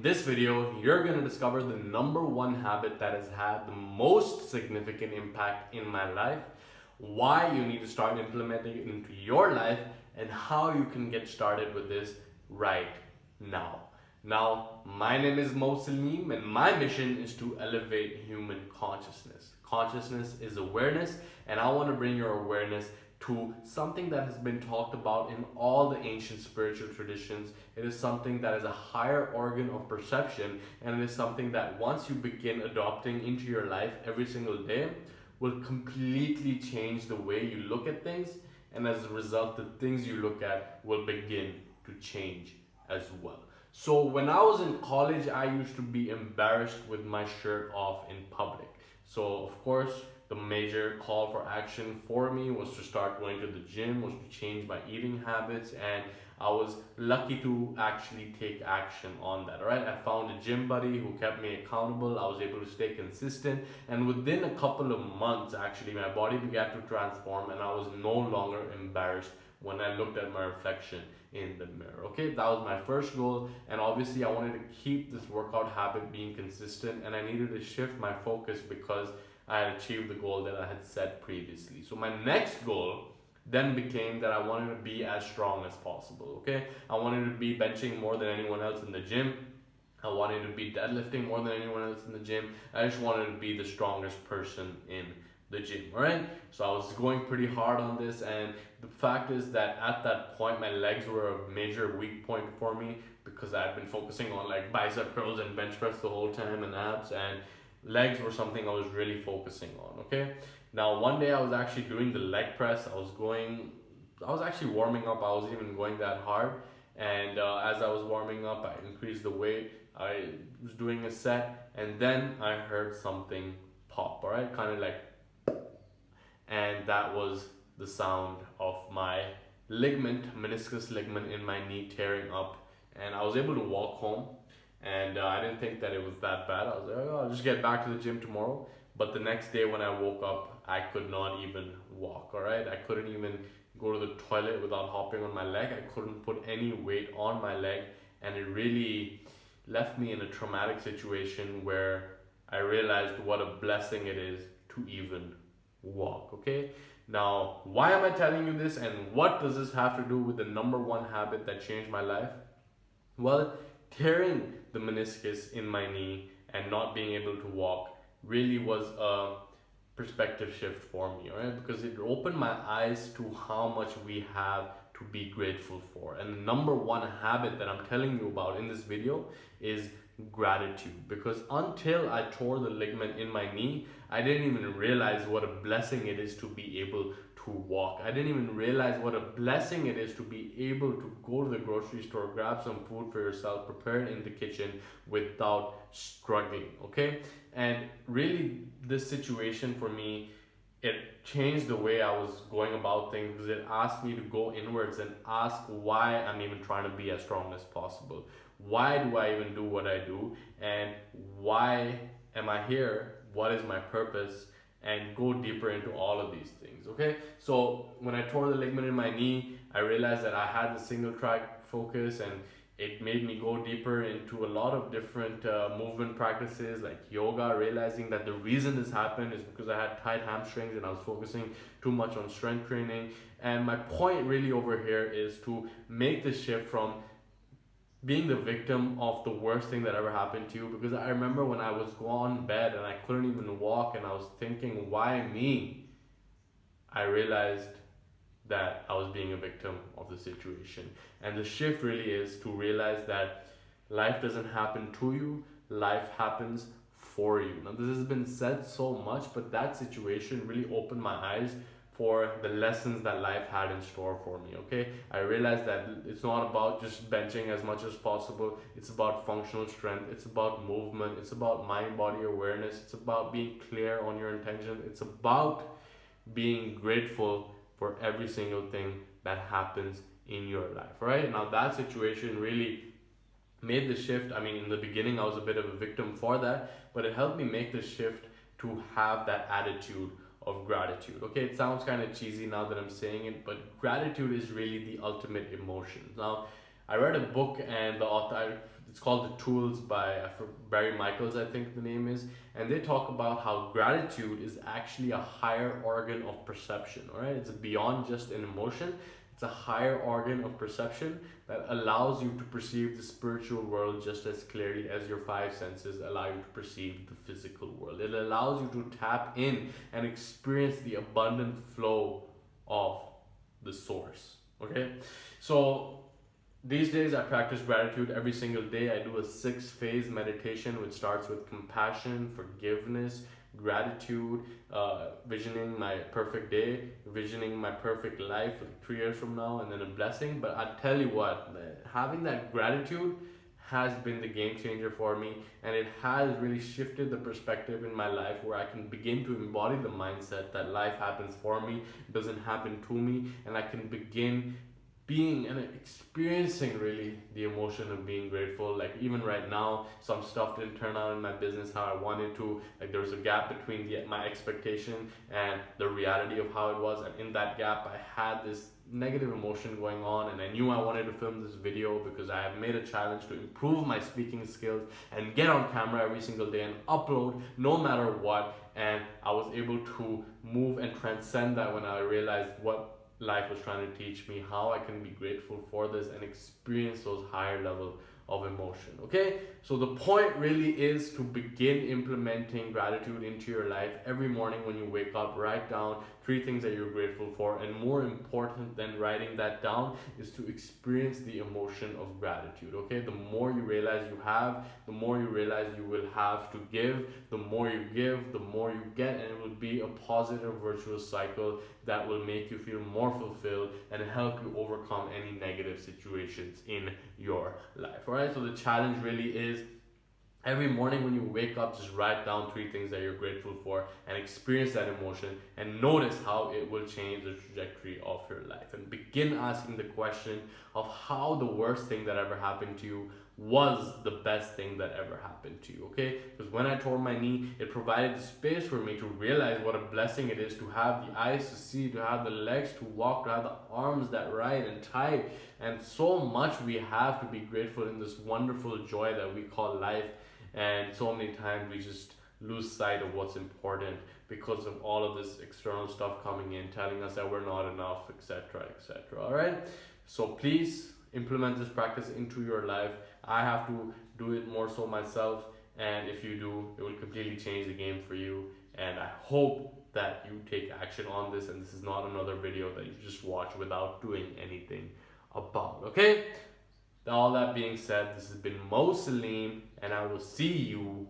in this video, you're going to discover the number one habit that has had the most significant impact in my life, why you need to start implementing it into your life, and how you can get started with this right now. Now, my name is Mo Salim, and my mission is to elevate human consciousness. Consciousness is awareness, and I want to bring your awareness to something that has been talked about in all the ancient spiritual traditions. It is something that is a higher organ of perception, and it is something that once you begin adopting into your life every single day, will completely change the way you look at things, and as a result, the things you look at will begin to change as well. So when I was in college, I used to be embarrassed with my shirt off in public. So of course, the major call for action for me was to start going to the gym, was to change my eating habits, and I was lucky to actually take action on that. All right, I found a gym buddy who kept me accountable. I was able to stay consistent, and within a couple of months, actually, my body began to transform, and I was no longer embarrassed when I looked at my reflection in the mirror. Okay, that was my first goal, and obviously I wanted to keep this workout habit being consistent, and I needed to shift my focus because I had achieved the goal that I had set previously. So my next goal then became that I wanted to be as strong as possible. Okay, I wanted to be benching more than anyone else in the gym. I wanted to be deadlifting more than anyone else in the gym. I just wanted to be the strongest person in the gym. All right, so I was going pretty hard on this, and the fact is that at that point my legs were a major weak point for me because I had been focusing on like bicep curls and bench press the whole time and abs, and legs were something I was really focusing on. Okay, now one day I was actually doing the leg press. I was actually warming up. I wasn't even going that hard, and as I was warming up, I increased the weight. I was doing a set, and then I heard something pop. All right, kind of like, and that was the sound of my meniscus ligament in my knee tearing up, and I was able to walk home. And I didn't think that it was that bad. I was like, oh, I'll just get back to the gym tomorrow. But the next day when I woke up, I could not even walk, all right? I couldn't even go to the toilet without hopping on my leg. I couldn't put any weight on my leg. And it really left me in a traumatic situation where I realized what a blessing it is to even walk, okay? Now, why am I telling you this, and what does this have to do with the number one habit that changed my life? Well, tearing the meniscus in my knee and not being able to walk really was a perspective shift for me, right? Because it opened my eyes to how much we have to be grateful for. And the number one habit that I'm telling you about in this video is gratitude. Because until I tore the ligament in my knee, I didn't even realize what a blessing it is to be able to walk. I didn't even realize what a blessing it is to be able to go to the grocery store, grab some food for yourself, prepare it in the kitchen without struggling, okay? And really, this situation for me, it changed the way I was going about things because it asked me to go inwards and ask why I'm even trying to be as strong as possible. Why do I even do what I do? And why am I here? What is my purpose? And go deeper into all of these things, okay? So when I tore the ligament in my knee, I realized that I had the single track focus, and it made me go deeper into a lot of different movement practices like yoga, realizing that the reason this happened is because I had tight hamstrings and I was focusing too much on strength training. And my point really over here is to make the shift from being the victim of the worst thing that ever happened to you, because I remember when I was on bed and I couldn't even walk and I was thinking, why me? I realized that I was being a victim of the situation. And the shift really is to realize that life doesn't happen to you, life happens for you. Now this has been said so much, but that situation really opened my eyes for the lessons that life had in store for me, okay? I realized that it's not about just benching as much as possible. It's about functional strength. It's about movement. It's about mind-body awareness. It's about being clear on your intention. It's about being grateful for every single thing that happens in your life, right? Now that situation really made the shift. I mean, in the beginning, I was a bit of a victim for that, but it helped me make the shift to have that attitude of gratitude. Okay, it sounds kind of cheesy now that I'm saying it, but gratitude is really the ultimate emotion. Now, I read a book, and the author, it's called The Tools by Barry Michaels, I think the name is. And they talk about how gratitude is actually a higher organ of perception, all right? It's beyond just an emotion. It's a higher organ of perception that allows you to perceive the spiritual world just as clearly as your five senses allow you to perceive the physical world. It allows you to tap in and experience the abundant flow of the source. Okay, so these days I practice gratitude every single day. I do a 6-phase meditation which starts with compassion, forgiveness, gratitude, visioning my perfect day, visioning my perfect life like 3 years from now, and then a blessing. But I tell you what, having that gratitude has been the game changer for me, and it has really shifted the perspective in my life where I can begin to embody the mindset that life happens for me, it doesn't happen to me, and I can begin being and experiencing really the emotion of being grateful. Like even right now, some stuff didn't turn out in my business how I wanted to. Like there was a gap between my expectation and the reality of how it was, and in that gap I had this negative emotion going on, and I knew I wanted to film this video because I have made a challenge to improve my speaking skills and get on camera every single day and upload no matter what. And I was able to move and transcend that when I realized what life was trying to teach me, how I can be grateful for this and experience those higher level of emotion. Okay, so the point really is to begin implementing gratitude into your life. Every morning when you wake up, write down 3 things that you're grateful for, and more important than writing that down is to experience the emotion of gratitude. Okay, the more you realize you have, the more you realize you will have to give. The more you give, the more you get, and it will be a positive virtuous cycle that will make you feel more fulfilled and help you overcome any negative situations in your life. All right, so the challenge really is every morning when you wake up, just write down 3 things that you're grateful for and experience that emotion, and notice how it will change the trajectory of your life. And begin asking the question of how the worst thing that ever happened to you was the best thing that ever happened to you. Okay, because when I tore my knee, it provided the space for me to realize what a blessing it is to have the eyes to see, to have the legs to walk, to have the arms that ride and type, and so much we have to be grateful in this wonderful joy that we call life. And so many times we just lose sight of what's important because of all of this external stuff coming in, telling us that we're not enough, etc., etc. All right, so please implement this practice into your life. I have to do it more so myself, and if you do, it will completely change the game for you. And I hope that you take action on this, and this is not another video that you just watch without doing anything about. Okay, all that being said, this has been Mo Salim, and I will see you